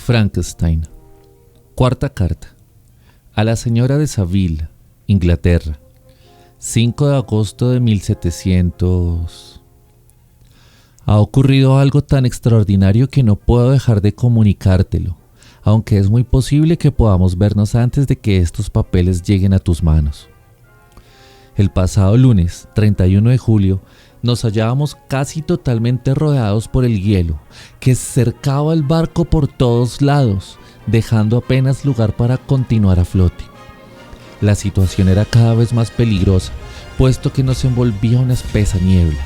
Frankenstein. Cuarta carta. A la señora de Saville, Inglaterra. 5 de agosto de 1700. Ha ocurrido algo tan extraordinario que no puedo dejar de comunicártelo, aunque es muy posible que podamos vernos antes de que estos papeles lleguen a tus manos. El pasado lunes, 31 de julio, nos hallábamos casi totalmente rodeados por el hielo, que cercaba el barco por todos lados, dejando apenas lugar para continuar a flote. La situación era cada vez más peligrosa, puesto que nos envolvía una espesa niebla.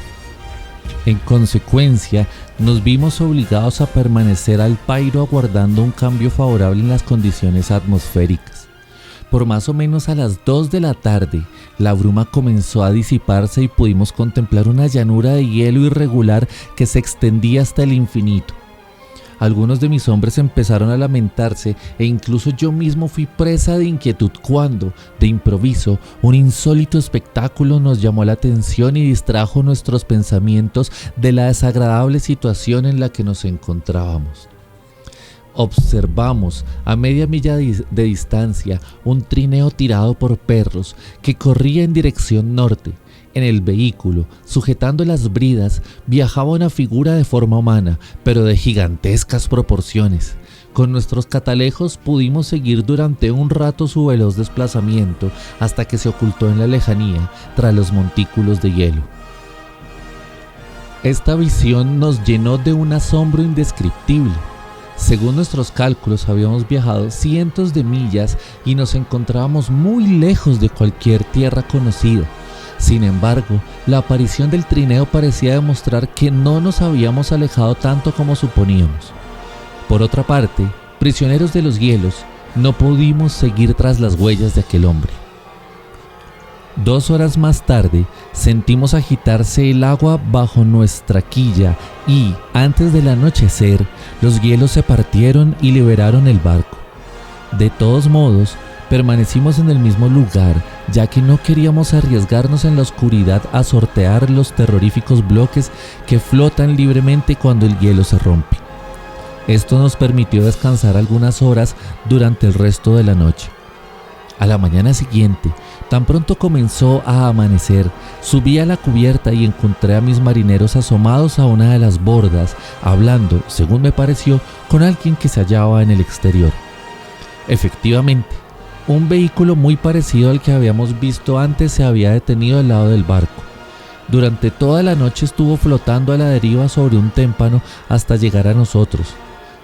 En consecuencia, nos vimos obligados a permanecer al pairo aguardando un cambio favorable en las condiciones atmosféricas. Por más o menos a las 2 de la tarde, la bruma comenzó a disiparse y pudimos contemplar una llanura de hielo irregular que se extendía hasta el infinito. Algunos de mis hombres empezaron a lamentarse e incluso yo mismo fui presa de inquietud cuando, de improviso, un insólito espectáculo nos llamó la atención y distrajo nuestros pensamientos de la desagradable situación en la que nos encontrábamos. Observamos a media milla de distancia un trineo tirado por perros que corría en dirección norte. En el vehículo, sujetando las bridas, viajaba una figura de forma humana, pero de gigantescas proporciones. Con nuestros catalejos pudimos seguir durante un rato su veloz desplazamiento hasta que se ocultó en la lejanía tras los montículos de hielo. Esta visión nos llenó de un asombro indescriptible. Según nuestros cálculos, habíamos viajado cientos de millas y nos encontrábamos muy lejos de cualquier tierra conocida. Sin embargo, la aparición del trineo parecía demostrar que no nos habíamos alejado tanto como suponíamos. Por otra parte, prisioneros de los hielos, no pudimos seguir tras las huellas de aquel hombre. 2 horas más tarde, sentimos agitarse el agua bajo nuestra quilla y, antes del anochecer, los hielos se partieron y liberaron el barco. De todos modos, permanecimos en el mismo lugar, ya que no queríamos arriesgarnos en la oscuridad a sortear los terroríficos bloques que flotan libremente cuando el hielo se rompe. Esto nos permitió descansar algunas horas durante el resto de la noche. A la mañana siguiente, tan pronto comenzó a amanecer, subí a la cubierta y encontré a mis marineros asomados a una de las bordas, hablando, según me pareció, con alguien que se hallaba en el exterior. Efectivamente, un vehículo muy parecido al que habíamos visto antes se había detenido al lado del barco. Durante toda la noche estuvo flotando a la deriva sobre un témpano hasta llegar a nosotros.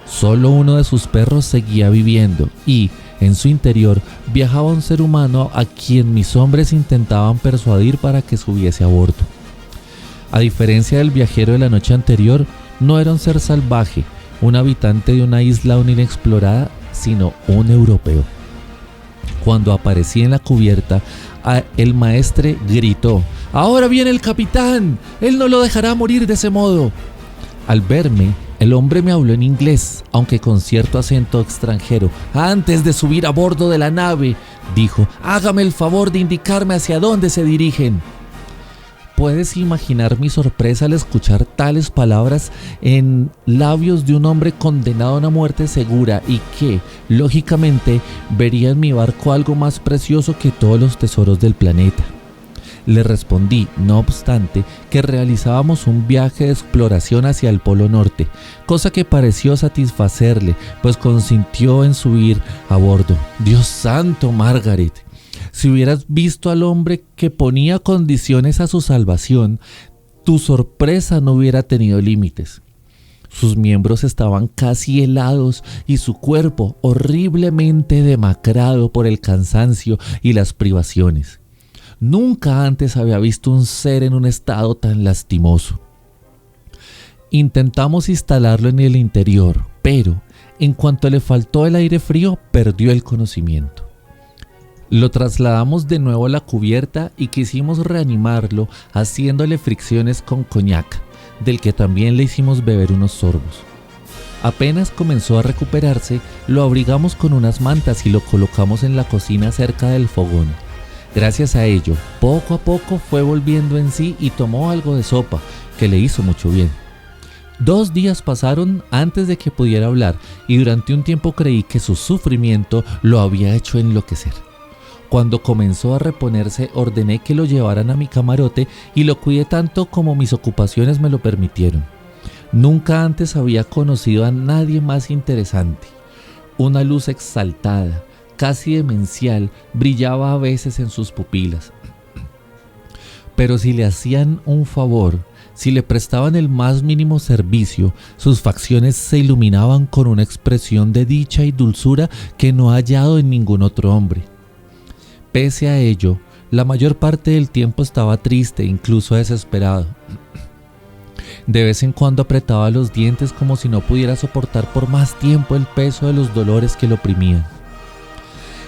Solo uno de sus perros seguía viviendo y, en su interior, viajaba un ser humano a quien mis hombres intentaban persuadir para que subiese a bordo. A diferencia del viajero de la noche anterior, no era un ser salvaje, un habitante de una isla aún inexplorada, sino un europeo. Cuando aparecí en la cubierta, el maestre gritó: «¡Ahora viene el capitán! ¡Él no lo dejará morir de ese modo!». Al verme, el hombre me habló en inglés, aunque con cierto acento extranjero. «Antes de subir a bordo de la nave», dijo, «hágame el favor de indicarme hacia dónde se dirigen». Puedes imaginar mi sorpresa al escuchar tales palabras en labios de un hombre condenado a una muerte segura y que, lógicamente, vería en mi barco algo más precioso que todos los tesoros del planeta. Le respondí, no obstante, que realizábamos un viaje de exploración hacia el Polo Norte, cosa que pareció satisfacerle, pues consintió en subir a bordo. Dios santo, Margaret, si hubieras visto al hombre que ponía condiciones a su salvación, tu sorpresa no hubiera tenido límites. Sus miembros estaban casi helados y su cuerpo horriblemente demacrado por el cansancio y las privaciones. Nunca antes había visto un ser en un estado tan lastimoso. Intentamos instalarlo en el interior, pero en cuanto le faltó el aire frío, perdió el conocimiento. Lo trasladamos de nuevo a la cubierta y quisimos reanimarlo haciéndole fricciones con coñac, del que también le hicimos beber unos sorbos. Apenas comenzó a recuperarse, lo abrigamos con unas mantas y lo colocamos en la cocina cerca del fogón. Gracias a ello, poco a poco fue volviendo en sí y tomó algo de sopa, que le hizo mucho bien. 2 días pasaron antes de que pudiera hablar y durante un tiempo creí que su sufrimiento lo había hecho enloquecer. Cuando comenzó a reponerse, ordené que lo llevaran a mi camarote y lo cuidé tanto como mis ocupaciones me lo permitieron. Nunca antes había conocido a nadie más interesante. Una luz exaltada, casi demencial, brillaba a veces en sus pupilas. Pero si le hacían un favor, si le prestaban el más mínimo servicio, sus facciones se iluminaban con una expresión de dicha y dulzura que no he hallado en ningún otro hombre. Pese a ello, la mayor parte del tiempo estaba triste, incluso desesperado. De vez en cuando apretaba los dientes como si no pudiera soportar por más tiempo el peso de los dolores que lo oprimían.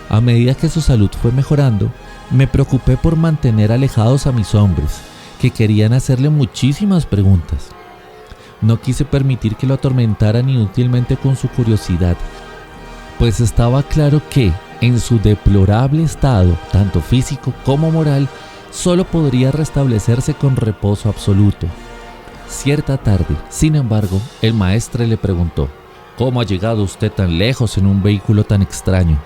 A medida que su salud fue mejorando, me preocupé por mantener alejados a mis hombres, que querían hacerle muchísimas preguntas. No quise permitir que lo atormentaran inútilmente con su curiosidad, pues estaba claro que, en su deplorable estado, tanto físico como moral, solo podría restablecerse con reposo absoluto. Cierta tarde, sin embargo, el maestre le preguntó: ¿cómo ha llegado usted tan lejos en un vehículo tan extraño?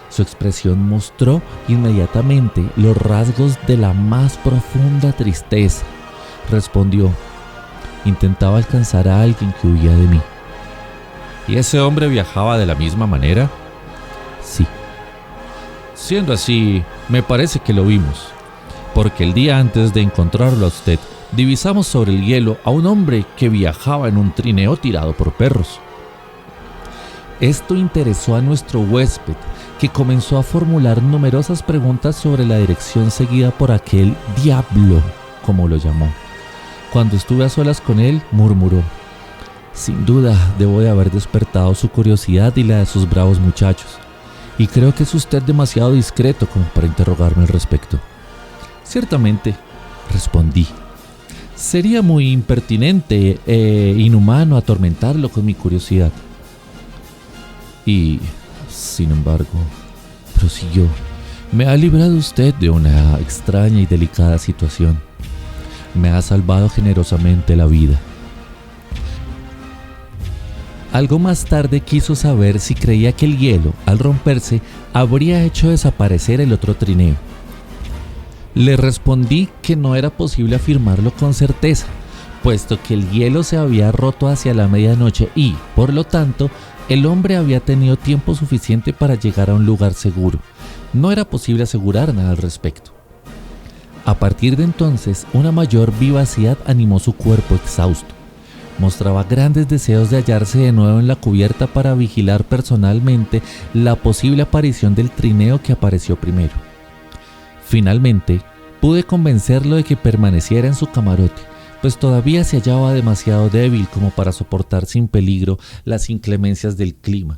Su expresión mostró inmediatamente los rasgos de la más profunda tristeza. Respondió: intentaba alcanzar a alguien que huía de mí. ¿Y ese hombre viajaba de la misma manera? Sí. Siendo así, me parece que lo vimos, porque el día antes de encontrarlo a usted, divisamos sobre el hielo a un hombre que viajaba en un trineo tirado por perros. Esto interesó a nuestro huésped, que comenzó a formular numerosas preguntas sobre la dirección seguida por aquel diablo, como lo llamó. Cuando estuve a solas con él, murmuró: sin duda debo de haber despertado su curiosidad y la de sus bravos muchachos, y creo que es usted demasiado discreto como para interrogarme al respecto. Ciertamente, respondí. Sería muy impertinente e inhumano atormentarlo con mi curiosidad. Y, sin embargo, prosiguió, me ha librado usted de una extraña y delicada situación. Me ha salvado generosamente la vida. Algo más tarde quiso saber si creía que el hielo, al romperse, habría hecho desaparecer el otro trineo. Le respondí que no era posible afirmarlo con certeza, puesto que el hielo se había roto hacia la medianoche y, por lo tanto, el hombre había tenido tiempo suficiente para llegar a un lugar seguro. No era posible asegurar nada al respecto. A partir de entonces, una mayor vivacidad animó su cuerpo exhausto. Mostraba grandes deseos de hallarse de nuevo en la cubierta para vigilar personalmente la posible aparición del trineo que apareció primero. Finalmente, pude convencerlo de que permaneciera en su camarote, pues todavía se hallaba demasiado débil como para soportar sin peligro las inclemencias del clima.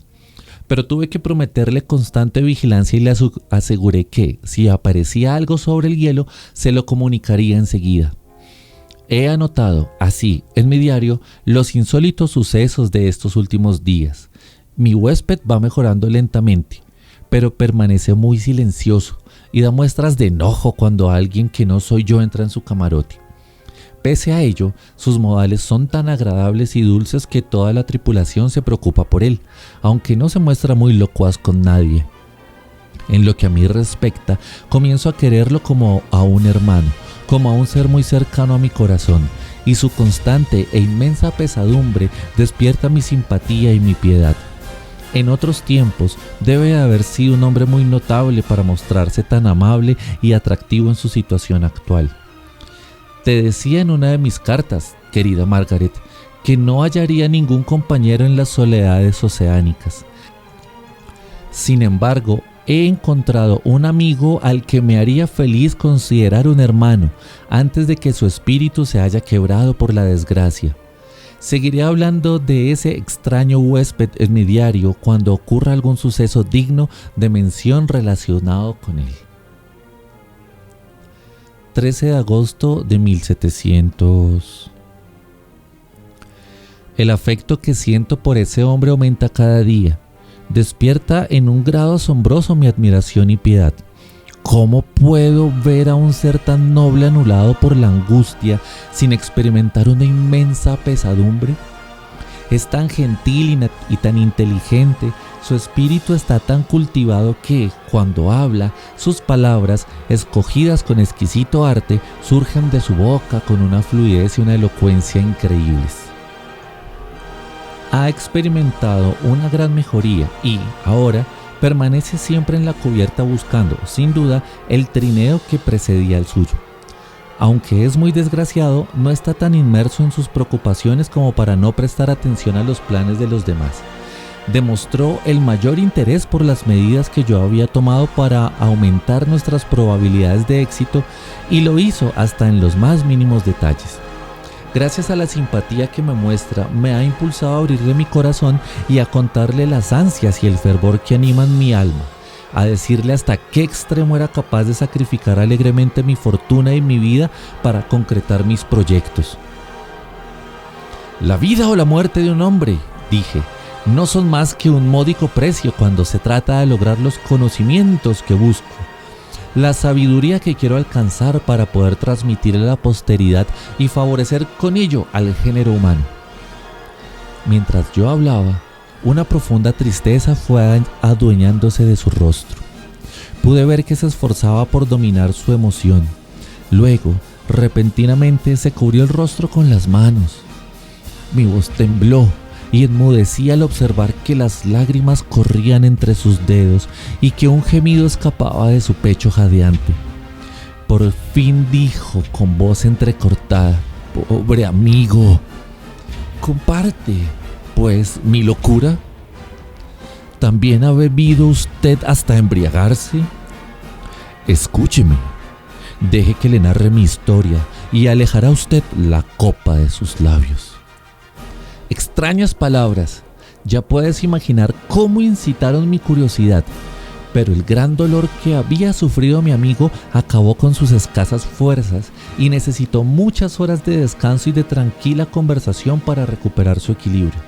Pero tuve que prometerle constante vigilancia y le aseguré que, si aparecía algo sobre el hielo, se lo comunicaría enseguida. He anotado, así, en mi diario, los insólitos sucesos de estos últimos días. Mi huésped va mejorando lentamente, pero permanece muy silencioso y da muestras de enojo cuando alguien que no soy yo entra en su camarote. Pese a ello, sus modales son tan agradables y dulces que toda la tripulación se preocupa por él, aunque no se muestra muy locuaz con nadie. En lo que a mí respecta, comienzo a quererlo como a un hermano, como a un ser muy cercano a mi corazón, y su constante e inmensa pesadumbre despierta mi simpatía y mi piedad. En otros tiempos debe de haber sido un hombre muy notable para mostrarse tan amable y atractivo en su situación actual. Te decía en una de mis cartas, querida Margaret, que no hallaría ningún compañero en las soledades oceánicas. Sin embargo, he encontrado un amigo al que me haría feliz considerar un hermano antes de que su espíritu se haya quebrado por la desgracia. Seguiré hablando de ese extraño huésped en mi diario cuando ocurra algún suceso digno de mención relacionado con él. 13 de agosto de 1700. El afecto que siento por ese hombre aumenta cada día. Despierta en un grado asombroso mi admiración y piedad. ¿Cómo puedo ver a un ser tan noble anulado por la angustia sin experimentar una inmensa pesadumbre? Es tan gentil y tan inteligente, su espíritu está tan cultivado que, cuando habla, sus palabras, escogidas con exquisito arte, surgen de su boca con una fluidez y una elocuencia increíbles. Ha experimentado una gran mejoría y, ahora, permanece siempre en la cubierta buscando, sin duda, el trineo que precedía al suyo. Aunque es muy desgraciado, no está tan inmerso en sus preocupaciones como para no prestar atención a los planes de los demás. Demostró el mayor interés por las medidas que yo había tomado para aumentar nuestras probabilidades de éxito y lo hizo hasta en los más mínimos detalles. Gracias a la simpatía que me muestra, me ha impulsado a abrirle mi corazón y a contarle las ansias y el fervor que animan mi alma, a decirle hasta qué extremo era capaz de sacrificar alegremente mi fortuna y mi vida para concretar mis proyectos. La vida o la muerte de un hombre, dije, no son más que un módico precio cuando se trata de lograr los conocimientos que busco, la sabiduría que quiero alcanzar para poder transmitir a la posteridad y favorecer con ello al género humano. Mientras yo hablaba, una profunda tristeza fue adueñándose de su rostro. Pude ver que se esforzaba por dominar su emoción. Luego, repentinamente, se cubrió el rostro con las manos. Mi voz tembló y enmudecí al observar que las lágrimas corrían entre sus dedos y que un gemido escapaba de su pecho jadeante. Por fin dijo con voz entrecortada: «Pobre amigo, comparte, pues, mi locura. ¿También ha bebido usted hasta embriagarse? Escúcheme, deje que le narre mi historia y alejará usted la copa de sus labios». Extrañas palabras, ya puedes imaginar cómo incitaron mi curiosidad, pero el gran dolor que había sufrido mi amigo acabó con sus escasas fuerzas y necesitó muchas horas de descanso y de tranquila conversación para recuperar su equilibrio.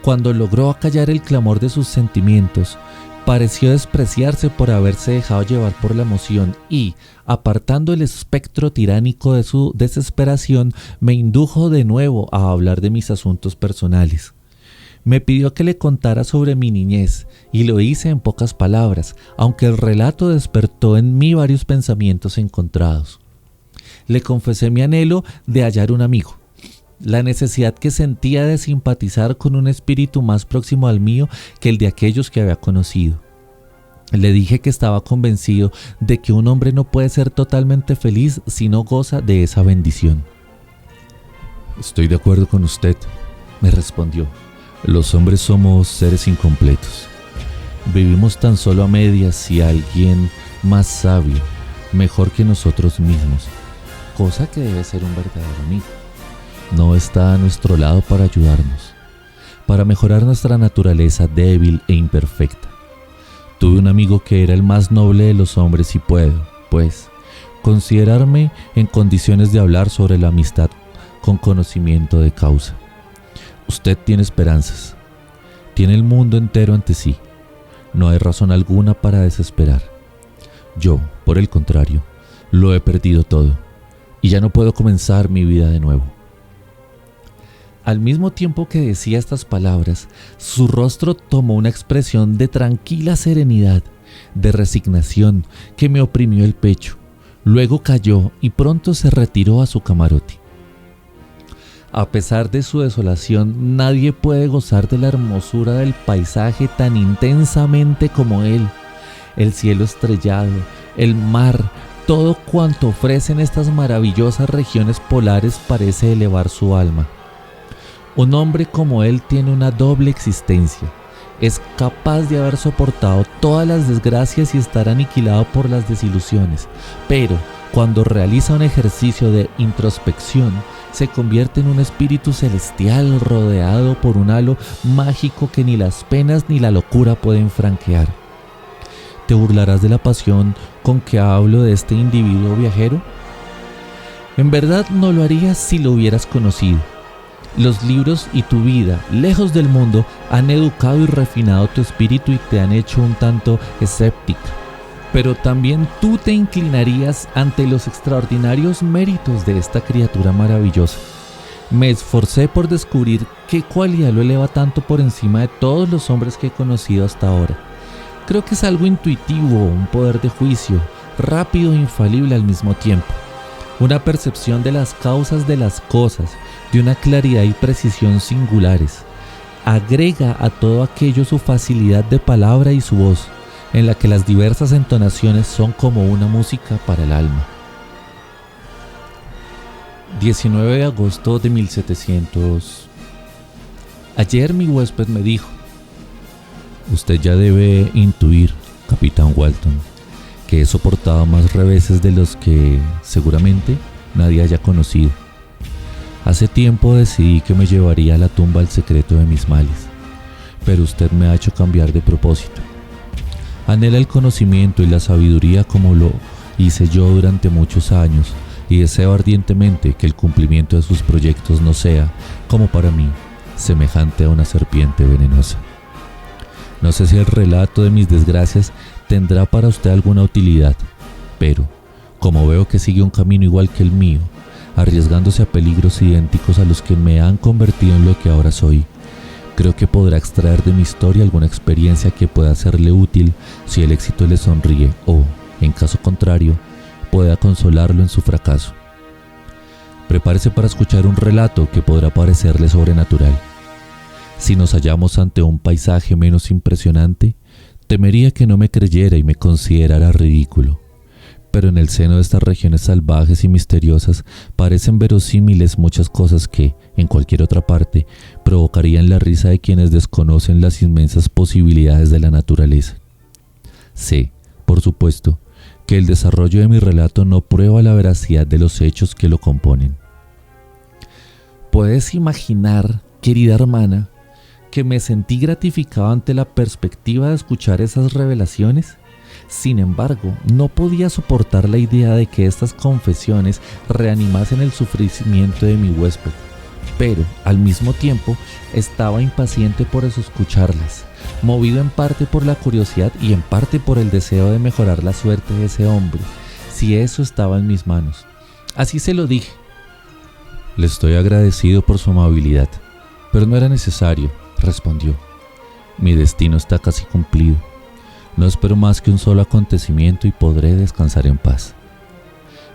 Cuando logró acallar el clamor de sus sentimientos, pareció despreciarse por haberse dejado llevar por la emoción y, apartando el espectro tiránico de su desesperación, me indujo de nuevo a hablar de mis asuntos personales. Me pidió que le contara sobre mi niñez y lo hice en pocas palabras, aunque el relato despertó en mí varios pensamientos encontrados. Le confesé mi anhelo de hallar un amigo, la necesidad que sentía de simpatizar con un espíritu más próximo al mío que el de aquellos que había conocido. Le dije que estaba convencido de que un hombre no puede ser totalmente feliz si no goza de esa bendición. «Estoy de acuerdo con usted», me respondió. «Los hombres somos seres incompletos. Vivimos tan solo a medias y alguien más sabio, mejor que nosotros mismos, cosa que debe ser un verdadero amigo, no está a nuestro lado para ayudarnos, para mejorar nuestra naturaleza débil e imperfecta. Tuve un amigo que era el más noble de los hombres y puedo, pues, considerarme en condiciones de hablar sobre la amistad con conocimiento de causa. Usted tiene esperanzas, tiene el mundo entero ante sí, no hay razón alguna para desesperar. Yo, por el contrario, lo he perdido todo y ya no puedo comenzar mi vida de nuevo». Al mismo tiempo que decía estas palabras, su rostro tomó una expresión de tranquila serenidad, de resignación que me oprimió el pecho. Luego cayó y pronto se retiró a su camarote. A pesar de su desolación, nadie puede gozar de la hermosura del paisaje tan intensamente como él. El cielo estrellado, el mar, todo cuanto ofrecen estas maravillosas regiones polares parece elevar su alma. Un hombre como él tiene una doble existencia. Es capaz de haber soportado todas las desgracias y estar aniquilado por las desilusiones, pero cuando realiza un ejercicio de introspección, se convierte en un espíritu celestial rodeado por un halo mágico que ni las penas ni la locura pueden franquear. ¿Te burlarás de la pasión con que hablo de este individuo viajero? En verdad no lo harías si lo hubieras conocido. Los libros y tu vida, lejos del mundo, han educado y refinado tu espíritu y te han hecho un tanto escéptica. pero también tú te inclinarías ante los extraordinarios méritos de esta criatura maravillosa. Me esforcé por descubrir qué cualidad lo eleva tanto por encima de todos los hombres que he conocido hasta ahora. Creo que es algo intuitivo, un poder de juicio, rápido e infalible al mismo tiempo. Una percepción de las causas de las cosas, de una claridad y precisión singulares. Agrega a todo aquello su facilidad de palabra y su voz, en la que las diversas entonaciones son como una música para el alma. 19 de agosto de 1700. Ayer mi huésped me dijo: usted ya debe intuir, capitán Walton, que he soportado más reveses de los que seguramente nadie haya conocido. Hace tiempo decidí que me llevaría a la tumba el secreto de mis males, pero usted me ha hecho cambiar de propósito. Anhela el conocimiento y la sabiduría como lo hice yo durante muchos años, y deseo ardientemente que el cumplimiento de sus proyectos no sea, como para mí, semejante a una serpiente venenosa. No sé si el relato de mis desgracias tendrá para usted alguna utilidad, pero, como veo que sigue un camino igual que el mío, arriesgándose a peligros idénticos a los que me han convertido en lo que ahora soy, creo que podrá extraer de mi historia alguna experiencia que pueda serle útil si el éxito le sonríe o, en caso contrario, pueda consolarlo en su fracaso. Prepárese para escuchar un relato que podrá parecerle sobrenatural. Si nos hallamos ante un paisaje menos impresionante, temería que no me creyera y me considerara ridículo. Pero en el seno de estas regiones salvajes y misteriosas parecen verosímiles muchas cosas que, en cualquier otra parte, provocarían la risa de quienes desconocen las inmensas posibilidades de la naturaleza. Sé, por supuesto, que el desarrollo de mi relato no prueba la veracidad de los hechos que lo componen. ¿Puedes imaginar, querida hermana, que me sentí gratificado ante la perspectiva de escuchar esas revelaciones? Sin embargo, no podía soportar la idea de que estas confesiones reanimasen el sufrimiento de mi huésped, pero al mismo tiempo estaba impaciente por escucharlas, movido en parte por la curiosidad y en parte por el deseo de mejorar la suerte de ese hombre, si eso estaba en mis manos. Así se lo dije. Le estoy agradecido por su amabilidad, pero no era necesario, respondió. Mi destino está casi cumplido. No espero más que un solo acontecimiento y podré descansar en paz.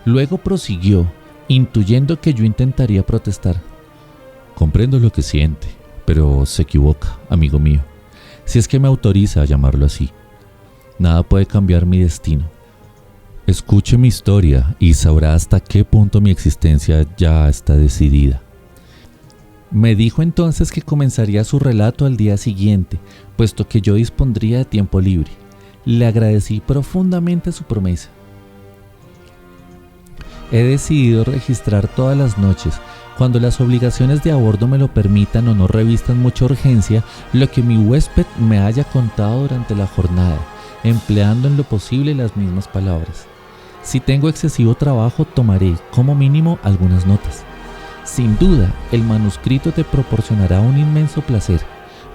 Luego prosiguió, intuyendo que yo intentaría protestar. Comprendo lo que siente, pero se equivoca, amigo mío, si es que me autoriza a llamarlo así. Nada puede cambiar mi destino. Escuche mi historia y sabrá hasta qué punto mi existencia ya está decidida. Me dijo entonces que comenzaría su relato al día siguiente, puesto que yo dispondría de tiempo libre. Le agradecí profundamente su promesa. He decidido registrar todas las noches, cuando las obligaciones de a bordo me lo permitan o no revistan mucha urgencia, lo que mi huésped me haya contado durante la jornada, empleando en lo posible las mismas palabras. Si tengo excesivo trabajo, tomaré, como mínimo, algunas notas. Sin duda, el manuscrito te proporcionará un inmenso placer,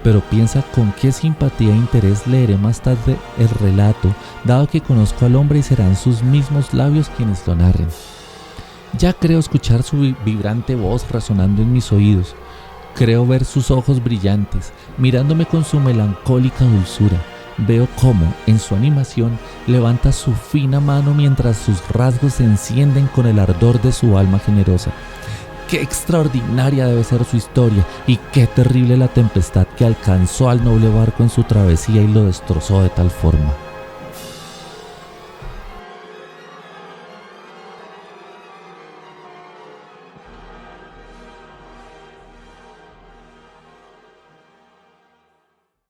pero piensa con qué simpatía e interés leeré más tarde el relato, dado que conozco al hombre y serán sus mismos labios quienes lo narren. Ya creo escuchar su vibrante voz resonando en mis oídos. Creo ver sus ojos brillantes, mirándome con su melancólica dulzura. Veo cómo, en su animación, levanta su fina mano mientras sus rasgos se encienden con el ardor de su alma generosa. Qué extraordinaria debe ser su historia y qué terrible la tempestad que alcanzó al noble barco en su travesía y lo destrozó de tal forma.